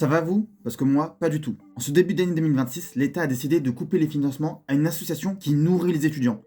Ça va vous? Parce que moi, pas du tout. En ce début d'année 2026, l'État a décidé de couper les financements à une association qui nourrit les étudiants.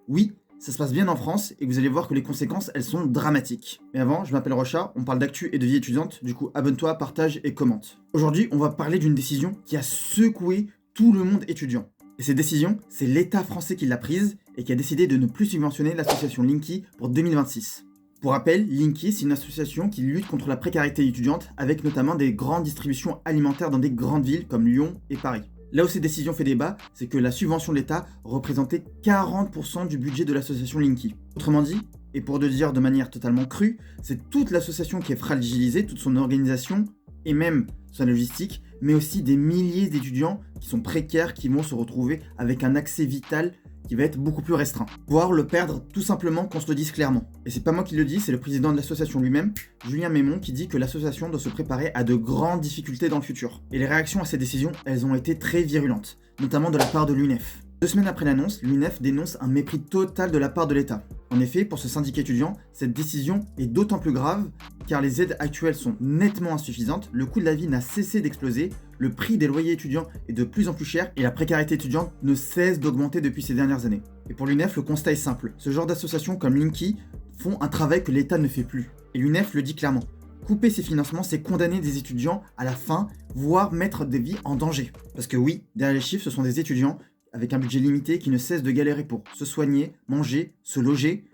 Oui, ça se passe bien en France et vous allez voir que les conséquences, elles sont dramatiques. Mais avant, je m'appelle Rocha, on parle d'actu et de vie étudiante, du coup abonne-toi, partage et commente. Aujourd'hui, on va parler d'une décision qui a secoué tout le monde étudiant. Et cette décision, c'est l'État français qui l'a prise et qui a décidé de ne plus subventionner l'association Linky pour 2026. Pour rappel, Linky, c'est une association qui lutte contre la précarité étudiante avec notamment des grandes distributions alimentaires dans des grandes villes comme Lyon et Paris. Là où cette décision fait débat, c'est que la subvention de l'État représentait 40% du budget de l'association Linky. Autrement dit, et pour le dire de manière totalement crue, c'est toute l'association qui est fragilisée, toute son organisation et même sa logistique, mais aussi des milliers d'étudiants qui sont précaires, qui vont se retrouver avec un accès vital qui va être beaucoup plus restreint. Voire le perdre tout simplement qu'on se le dise clairement. Et c'est pas moi qui le dis, c'est le président de l'association lui-même, Julien Mémon, qui dit que l'association doit se préparer à de grandes difficultés dans le futur. Et les réactions à ces décisions, elles ont été très virulentes, notamment de la part de l'UNEF. 2 semaines après l'annonce, l'UNEF dénonce un mépris total de la part de l'État. En effet, pour ce syndicat étudiant, cette décision est d'autant plus grave car les aides actuelles sont nettement insuffisantes, le coût de la vie n'a cessé d'exploser, le prix des loyers étudiants est de plus en plus cher et la précarité étudiante ne cesse d'augmenter depuis ces dernières années. Et pour l'UNEF, le constat est simple, ce genre d'associations comme Linky font un travail que l'État ne fait plus. Et l'UNEF le dit clairement. Couper ces financements, c'est condamner des étudiants à la faim, voire mettre des vies en danger. Parce que oui, derrière les chiffres, ce sont des étudiants avec un budget limité qui ne cessent de galérer pour se soigner, manger, se loger,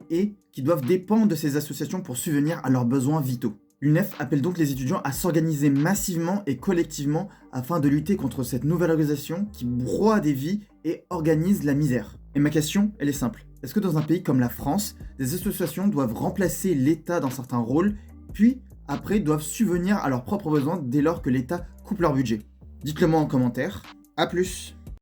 et qui doivent dépendre de ces associations pour subvenir à leurs besoins vitaux. L'UNEF appelle donc les étudiants à s'organiser massivement et collectivement afin de lutter contre cette nouvelle organisation qui broie des vies et organise la misère. Et ma question, elle est simple. Est-ce que dans un pays comme la France, des associations doivent remplacer l'État dans certains rôles, puis après doivent subvenir à leurs propres besoins dès lors que l'État coupe leur budget? Dites-le moi en commentaire. A plus!